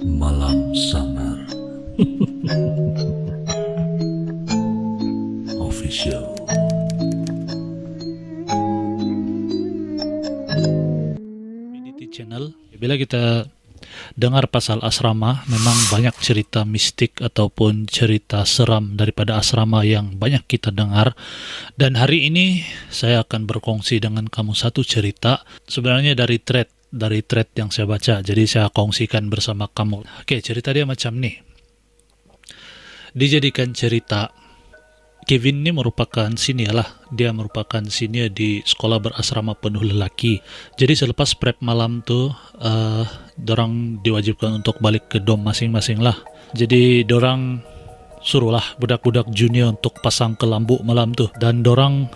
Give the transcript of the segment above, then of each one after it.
Malam Samar Official. Community channel. Bila kita dengar pasal asrama, memang banyak cerita mistik ataupun cerita seram daripada asrama yang banyak kita dengar. Dan hari ini saya akan berkongsi dengan kamu satu cerita sebenarnya dari thread yang saya baca. Jadi saya kongsikan bersama kamu. Oke, cerita dia macam nih. Dijadikan cerita. Kevin ini merupakan senior lah. Dia merupakan senior di sekolah berasrama penuh lelaki. Jadi selepas prep malam tuh, dorang diwajibkan untuk balik ke dom masing-masing lah. Jadi dorang suruhlah budak-budak junior untuk pasang kelambu malam tuh. Dan dorang,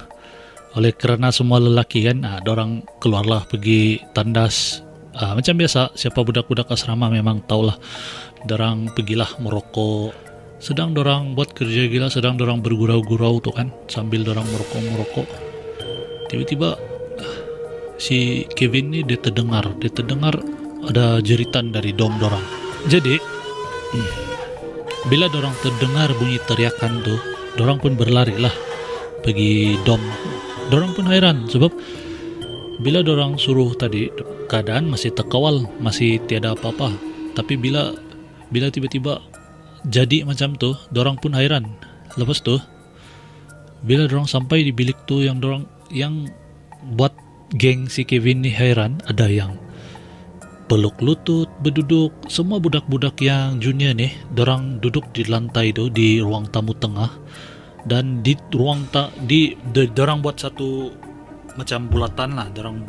oleh kerana semua lelaki kan, dorang keluarlah pergi tandas. Macam biasa, siapa budak-budak asrama memang tahulah. Dorang pergilah merokok. Sedang dorang buat kerja gila, sedang dorang bergurau-gurau tuh kan, sambil dorang merokok. Tiba-tiba si Kevin ni dia terdengar ada jeritan dari dom dorang. Jadi bila dorang terdengar bunyi teriakan tuh, dorang pun berlari lah pergi dom. Dorang pun heran sebab bila dorang suruh tadi keadaan masih terkawal, masih tiada apa-apa. Tapi bila tiba-tiba jadi macam tu, dorang pun hairan. Lepas tu, bila dorang sampai di bilik tu yang buat geng si Kevin ni hairan, ada yang peluk lutut, berduduk. Semua budak-budak yang junior ni, dorang duduk di lantai tu, di ruang tamu tengah. Dan di ruang dorang buat satu macam bulatan lah. Dorang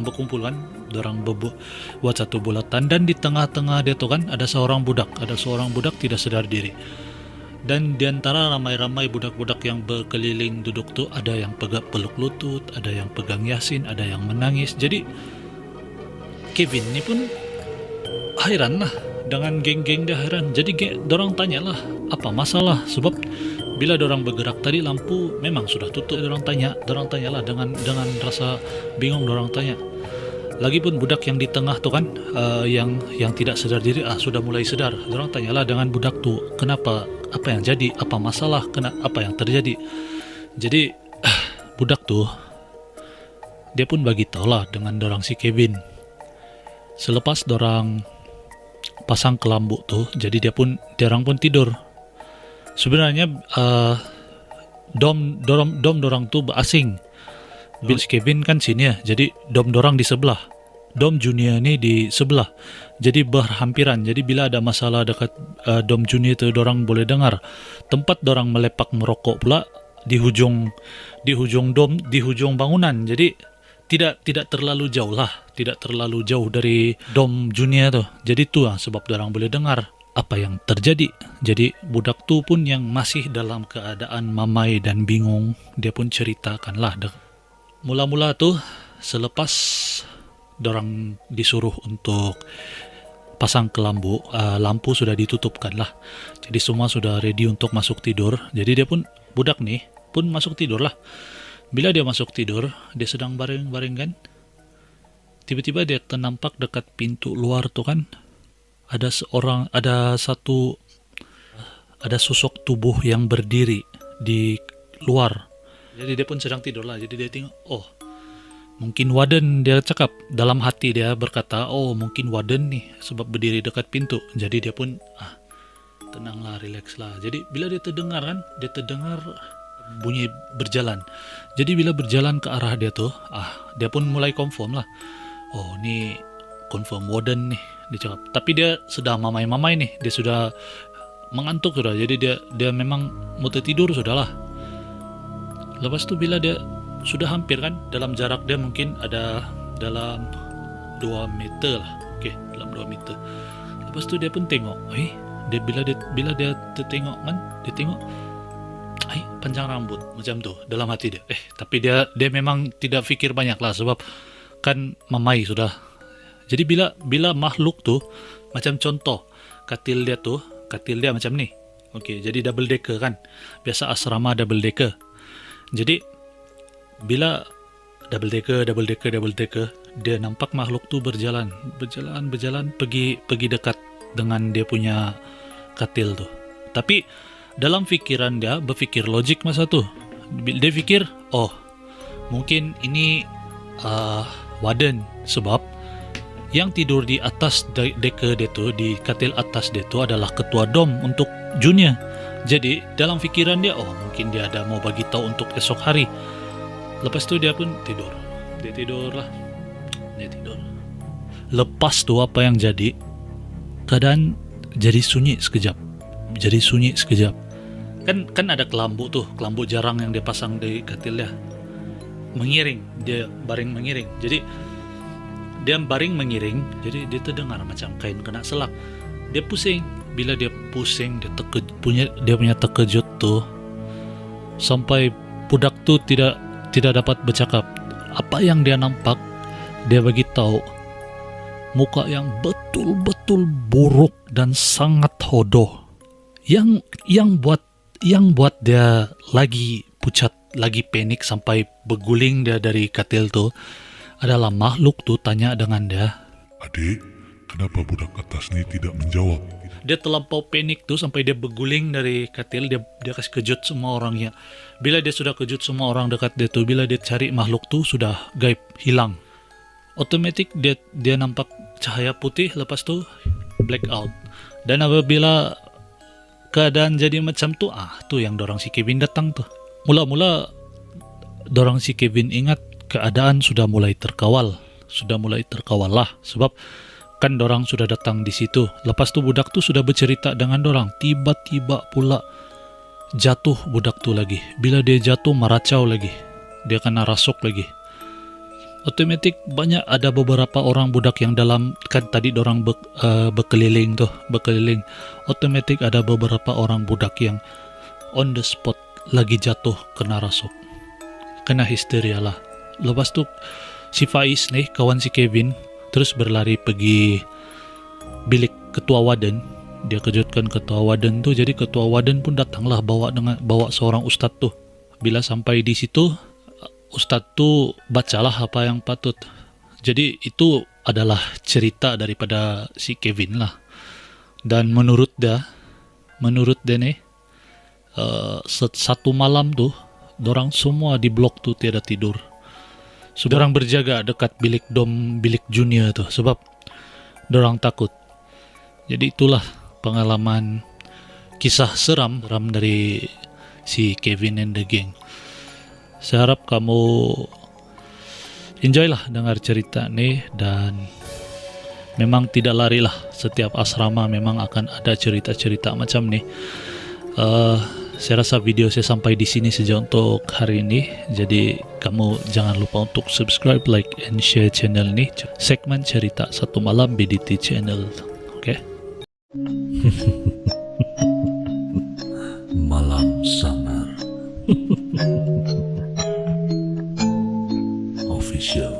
berkumpul kan, dorang buat satu bulatan, dan di tengah-tengah dia tu kan ada seorang budak tidak sedar diri. Dan di antara ramai-ramai budak-budak yang berkeliling duduk tu, ada yang peluk lutut, ada yang pegang Yasin, ada yang menangis. Jadi Kevin ni pun hairan lah dengan geng-geng dia hairan. Jadi dorang tanyalah apa masalah, sebab bila dorang bergerak tadi lampu memang sudah tutup. Dorang tanyalah dengan rasa bingung. Dorang tanya. Lagipun budak yang di tengah tu kan, yang tidak sedar diri sudah mulai sedar. Dorang tanyalah dengan budak tu, kenapa, apa yang jadi, apa masalah, apa yang terjadi. Jadi budak tu dia pun bagi tahu lah dengan dorang si Kevin. Selepas dorang pasang kelambu tu, jadi dorang pun tidur. Sebenarnya dom dorang tu berasing. Bill Kevin kan sini ya, jadi dom dorang di sebelah, dom junior ni di sebelah, jadi berhampiran. Jadi bila ada masalah dekat dom junior tu, dorang boleh dengar. Tempat dorang melepak merokok pula di hujung dom, di hujung bangunan. Jadi tidak terlalu jauh dari dom junior tu. Jadi tu sebab dorang boleh dengar apa yang terjadi. Jadi budak tu pun yang masih dalam keadaan mamai dan bingung, dia pun ceritakanlah. Mula-mula tu selepas dorang disuruh untuk pasang kelambu, lampu sudah ditutupkan lah. Jadi semua sudah ready untuk masuk tidur. Jadi budak ni pun masuk tidur lah. Bila dia masuk tidur, dia sedang baring-baring kan, tiba-tiba dia ternampak dekat pintu luar tu kan, ada sosok tubuh yang berdiri di luar. Jadi dia pun sedang tidur lah. Jadi dia tengok, mungkin warden. Dia cakap dalam hati, dia berkata, mungkin warden nih sebab berdiri dekat pintu. Jadi dia pun tenanglah, relax lah. Jadi bila dia terdengar bunyi berjalan. Jadi bila berjalan ke arah dia tuh, dia pun mulai confirm lah. Ni confirm warden nih, dia cakap. Tapi dia sudah mamai-mamai nih, dia sudah mengantuk sudah. Jadi dia memang mau tertidur sudah lah. Lepas tu bila dia sudah hampir kan, dalam jarak dia mungkin ada dalam 2 meter lah. Dalam 2 meter. Lepas tu dia pun tengok, bila dia tertengok kan, dia tengok panjang rambut macam tu dalam hati dia. Tapi dia memang tidak fikir banyak lah, sebab kan mamai sudah. Jadi bila makhluk tu, macam contoh katil dia macam ni. Jadi double decker kan. Biasa asrama double decker. Jadi bila double decker. Dia nampak makhluk tuh berjalan pergi dekat dengan dia punya katil tuh. Tapi dalam pikiran dia berpikir logik masa tuh. Dia pikir, oh mungkin ini warden, sebab yang tidur di atas decker dia tuh, di katil atas dia tuh adalah ketua dom untuk junior. Jadi dalam pikiran dia, oh mungkin dia ada mau bagi tahu untuk esok hari. Lepas itu dia pun tidur. Dia tidur. Lepas tuh apa yang jadi? Keadaan jadi sunyi sekejap. Kan ada kelambu tuh, kelambu jarang yang dia pasang di katilnya. Mengiring, dia baring mengiring. Jadi dia baring mengiring, jadi dia terdengar macam kain kena selak. Dia pusing. Bila dia pusing, dia punya terkejut tuh sampai budak tuh tidak dapat bercakap. Apa yang dia nampak, dia bagi tahu muka yang betul-betul buruk dan sangat hodoh. Yang buat dia lagi pucat, lagi panik sampai berguling dia dari katil tuh adalah makhluk tuh tanya dengan dia, "Adik, kenapa budak atas ni tidak menjawab?" Dia terlampau panik tuh sampai dia berguling dari katil. Dia kasih kejut semua orangnya. Bila dia sudah kejut semua orang dekat dia tuh, bila dia cari makhluk tuh sudah gaib, hilang. Otomatis dia nampak cahaya putih, lepas tuh black out. Dan apabila keadaan jadi macam tuh, tuh yang dorang si Kevin datang tuh. Mula-mula dorang si Kevin ingat keadaan sudah mulai terkawal lah, sebab kan dorang sudah datang di situ. Lepas tu budak tu sudah bercerita dengan dorang. Tiba-tiba pula jatuh budak tu lagi. Bila dia jatuh meracau lagi. Dia kena rasuk lagi. Otomatis banyak ada beberapa orang budak yang dalam, kan tadi dorang berkeliling. Otomatis ada beberapa orang budak yang on the spot lagi jatuh kena rasuk. Kena histeria lah. Lepas tu si Faiz nih, kawan si Kevin, terus berlari pergi bilik ketua warden. Dia kejutkan ketua warden tuh. Jadi ketua warden pun datanglah bawa seorang ustadz tuh. Bila sampai di situ, ustadz tuh bacalah apa yang patut. Jadi itu adalah cerita daripada si Kevin lah. Dan menurut dia nih, satu malam tuh dorang semua di blok tuh tiada tidur. Dorang berjaga dekat bilik junior tuh, sebab dorang takut. Jadi itulah pengalaman kisah seram dari si Kevin and the gang. Saya harap kamu enjoy lah dengar cerita nih, dan memang tidak lari lah, setiap asrama memang akan ada cerita-cerita macam nih. Saya rasa video saya sampai di sini saja untuk hari ini. Jadi kamu jangan lupa untuk subscribe, like, and share channel ini. Segmen cerita satu malam BDT channel. Oke? Malam Samar Official.